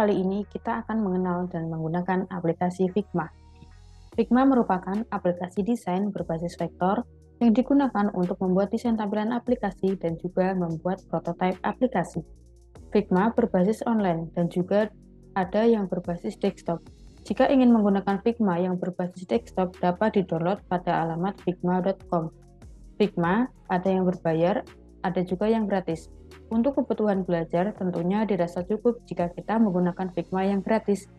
kali ini kita akan mengenal dan menggunakan aplikasi Figma. Figma merupakan aplikasi desain berbasis vektor yang digunakan untuk membuat desain tampilan aplikasi dan juga membuat prototipe aplikasi. Figma berbasis online dan juga ada yang berbasis desktop. Jika ingin menggunakan Figma yang berbasis desktop, dapat didownload pada alamat figma.com. Figma ada yang berbayar, ada juga yang gratis. Untuk kebutuhan belajar, tentunya dirasa cukup jika kita menggunakan Figma yang gratis.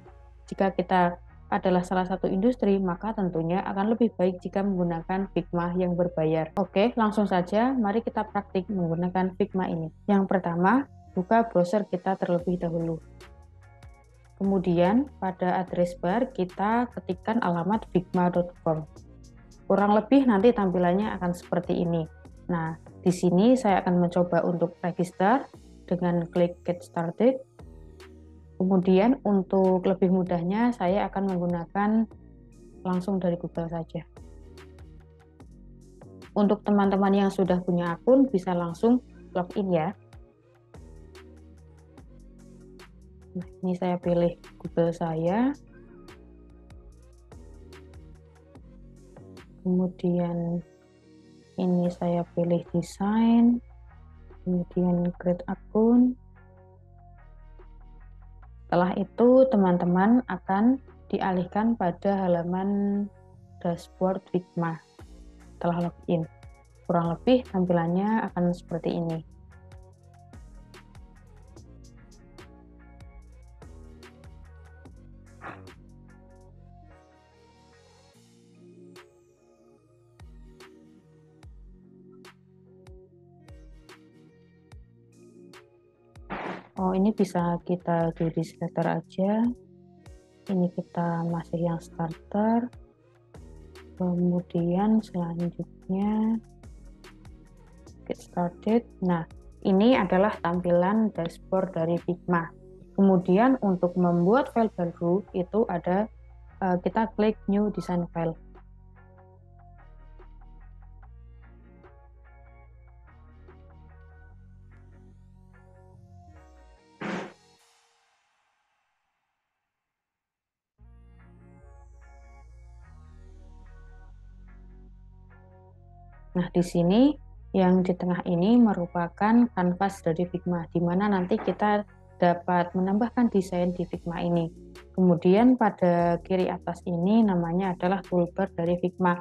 Jika kita adalah salah satu industri, maka tentunya akan lebih baik jika menggunakan Figma yang berbayar. Oke, langsung saja, mari kita praktik menggunakan Figma ini. Yang pertama, buka browser kita terlebih dahulu. Kemudian, pada address bar, kita ketikkan alamat figma.com. Kurang lebih nanti tampilannya akan seperti ini. Nah, di sini saya akan mencoba untuk register dengan klik Get Started. Kemudian untuk lebih mudahnya saya akan menggunakan langsung dari Google saja. Untuk teman-teman yang sudah punya akun bisa langsung login ya. Nah, ini saya pilih Google saya. Kemudian ini saya pilih desain, kemudian create akun. Setelah itu teman-teman akan dialihkan pada halaman dashboard Figma setelah login. Kurang lebih tampilannya akan seperti ini. Oh, ini bisa kita jadi starter aja. Ini kita masih yang starter. Kemudian selanjutnya get started. Nah, ini adalah tampilan dashboard dari Figma. Kemudian untuk membuat file baru itu ada kita klik new design file. Nah, di sini yang di tengah ini merupakan kanvas dari Figma, di mana nanti kita dapat menambahkan desain di Figma ini. Kemudian pada kiri atas ini namanya adalah toolbar dari Figma.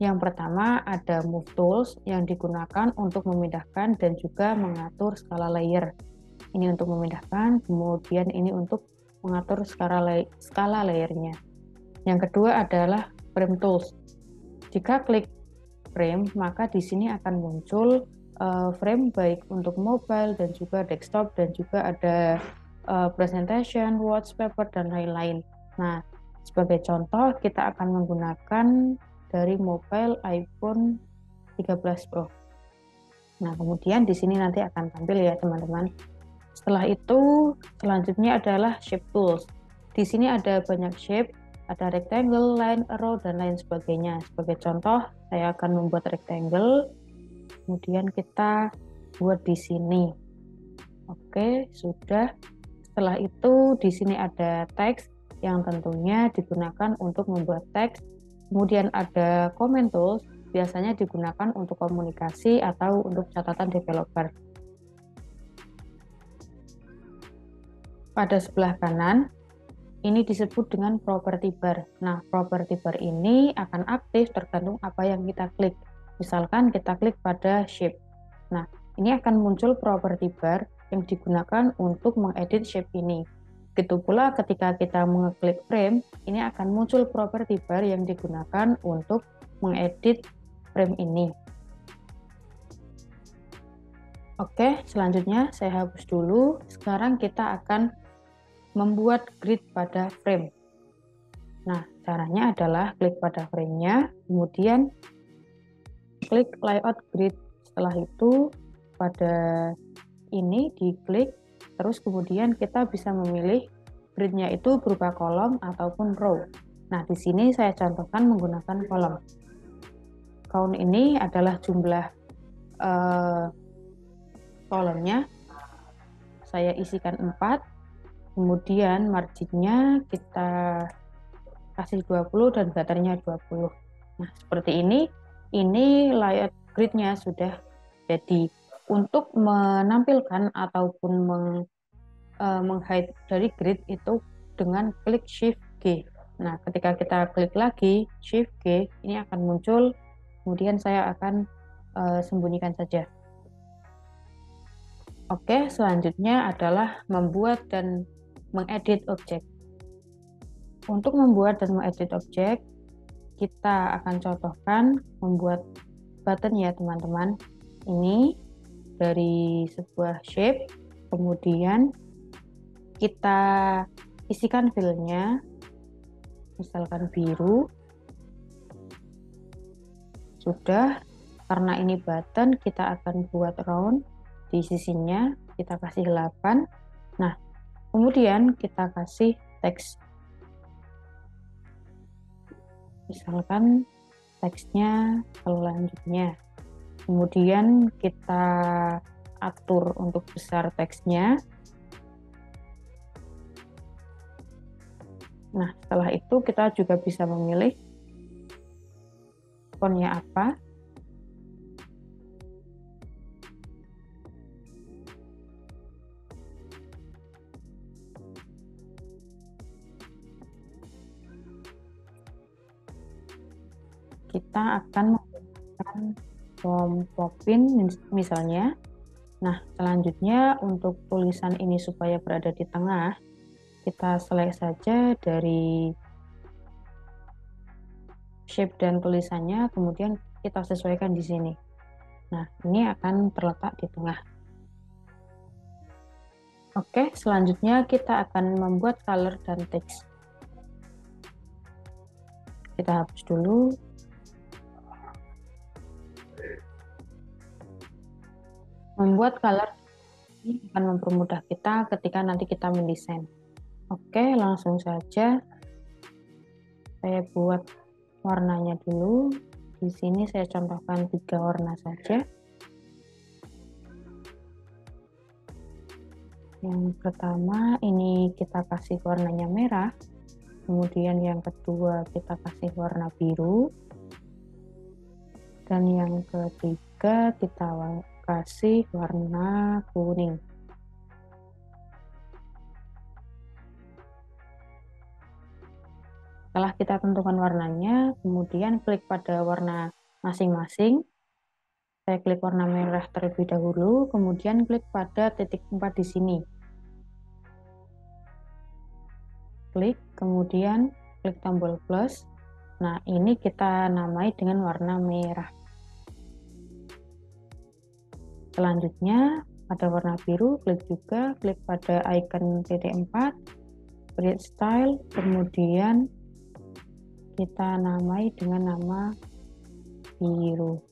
Yang pertama ada Move Tools yang digunakan untuk memindahkan dan juga mengatur skala layer. Ini untuk memindahkan, kemudian ini untuk mengatur skala layernya. Yang kedua adalah Frame Tools. Jika klik frame, maka di sini akan muncul frame baik untuk mobile dan juga desktop, dan juga ada presentation, wallpaper, dan lain-lain. Nah, sebagai contoh kita akan menggunakan dari mobile iPhone 13 Pro. Nah, kemudian di sini nanti akan tampil ya teman-teman. Setelah itu, selanjutnya adalah Shape Tools. Di sini ada banyak shape, ada rectangle, line, arrow, dan lain sebagainya. Sebagai contoh, saya akan membuat rectangle, kemudian kita buat di sini. Oke, sudah. Setelah itu, di sini ada teks yang tentunya digunakan untuk membuat teks. Kemudian ada comment tools, biasanya digunakan untuk komunikasi atau untuk catatan developer. Pada sebelah kanan, ini disebut dengan property bar. Nah, property bar ini akan aktif tergantung apa yang kita klik. Misalkan kita klik pada shape. Nah, ini akan muncul property bar yang digunakan untuk mengedit shape ini. Begitu pula ketika kita mengeklik frame, ini akan muncul property bar yang digunakan untuk mengedit frame ini. Oke, selanjutnya saya hapus dulu. Sekarang kita akan membuat grid pada frame. Nah, caranya adalah klik pada frame-nya, kemudian klik layout grid. Setelah itu pada ini diklik, terus kemudian kita bisa memilih gridnya itu berupa kolom ataupun row. Nah, di sini saya contohkan menggunakan kolom. Count ini adalah jumlah kolomnya. Saya isikan 4. Kemudian marginnya kita kasih 20 dan gutternya 20. Nah, seperti ini layout gridnya sudah jadi. Untuk menampilkan ataupun meng-hide dari grid itu dengan klik Shift G. Nah, ketika kita klik lagi Shift G, ini akan muncul, kemudian saya akan sembunyikan saja. Oke, selanjutnya adalah membuat dan mengedit objek. Untuk membuat dan mengedit objek, kita akan contohkan membuat button ya teman-teman. Ini dari sebuah shape, kemudian kita isikan fill-nya, misalkan biru. Sudah, karena ini button, kita akan buat round di sisinya, kita kasih 8. Nah, kemudian kita kasih teks. Misalkan teksnya selanjutnya. Kemudian kita atur untuk besar teksnya. Nah, setelah itu kita juga bisa memilih fontnya apa. Kita akan menggunakan font Poppin misalnya. Nah, selanjutnya untuk tulisan ini supaya berada di tengah, kita select saja dari shape dan tulisannya, kemudian kita sesuaikan di sini. Nah, ini akan terletak di tengah. Oke, selanjutnya kita akan membuat color dan teks. Kita hapus dulu. Membuat color ini akan mempermudah kita ketika nanti kita mendesain. Oke, langsung saja saya buat warnanya dulu. Di sini saya contohkan 3 warna saja. Yang pertama ini kita kasih warnanya merah. Kemudian yang kedua kita kasih warna biru. Dan yang ketiga kita kasih warna kuning. Setelah kita tentukan warnanya, kemudian klik pada warna masing-masing. Saya klik warna merah terlebih dahulu, kemudian klik pada titik 4 di sini. Klik, kemudian klik tombol plus. Nah, ini kita namai dengan warna merah. Selanjutnya, pada warna biru, klik juga, klik pada icon titik 4, create style, kemudian kita namai dengan nama biru.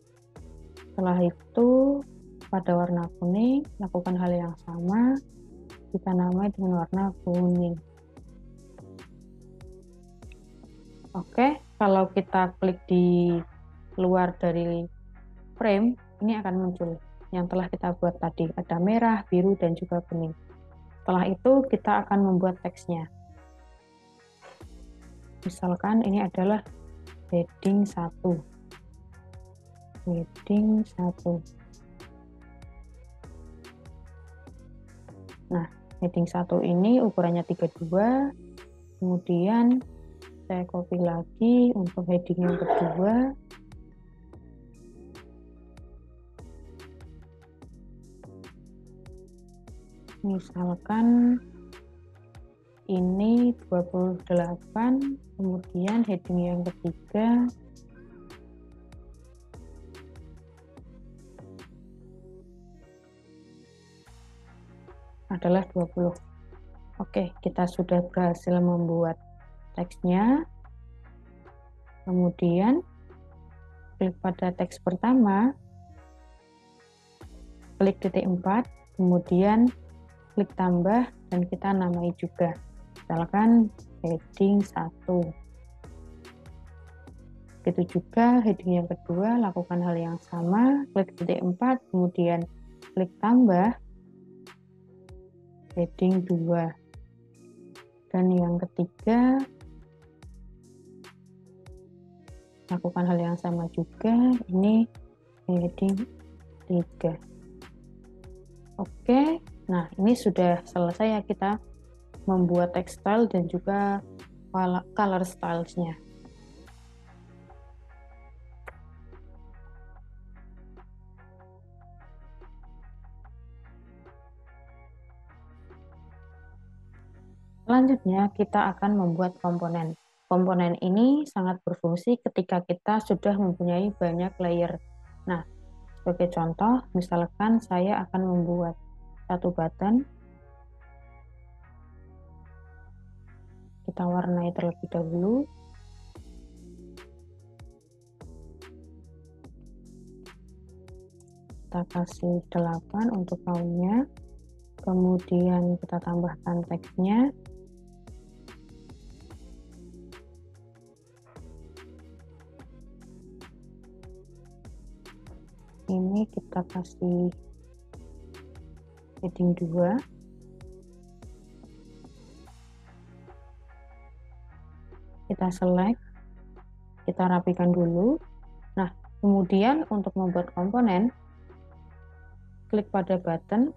Setelah itu, pada warna kuning, lakukan hal yang sama, kita namai dengan warna kuning. Oke, kalau kita klik di luar dari frame, ini akan muncul yang telah kita buat tadi. Ada merah, biru, dan juga kuning. Setelah itu, kita akan membuat teksnya. Misalkan ini adalah heading 1. Heading 1. Nah, heading 1 ini ukurannya 32. Kemudian saya copy lagi untuk heading yang kedua. Misalkan ini 28, kemudian heading yang ketiga adalah 20. Oke, kita sudah berhasil membuat teksnya. Kemudian klik pada teks pertama, klik titik 4, kemudian klik tambah dan kita namai juga. Misalkan heading 1. Begitu juga heading yang kedua, lakukan hal yang sama, klik titik 4, kemudian klik tambah heading 2. Dan yang ketiga, lakukan hal yang sama juga, ini heading 3. Oke, nah ini sudah selesai ya kita membuat text style dan juga color styles-nya. Selanjutnya kita akan membuat komponen. Komponen ini sangat berfungsi ketika kita sudah mempunyai banyak layer. Nah, sebagai contoh, misalkan saya akan membuat satu button. Kita warnai terlebih dahulu. Kita kasih 8 untuk kaunnya. Kemudian kita tambahkan teksnya. Ini kita kasih heading 2. Kita select, kita rapikan dulu. Nah, kemudian untuk membuat komponen, klik pada button.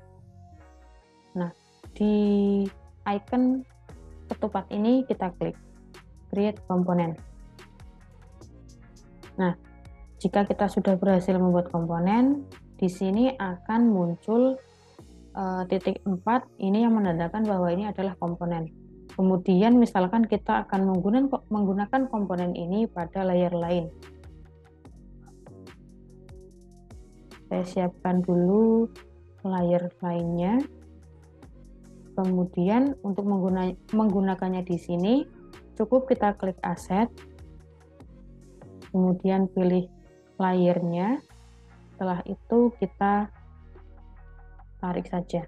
Nah, di icon ketupat ini kita klik create komponen. Nah, jika kita sudah berhasil membuat komponen, di sini akan muncul titik 4, ini yang menandakan bahwa ini adalah komponen. Kemudian misalkan kita akan menggunakan komponen ini pada layer lain. Saya siapkan dulu layer lainnya. Kemudian untuk menggunakannya di sini, cukup kita klik aset, kemudian pilih layernya. Setelah itu kita tarik saja.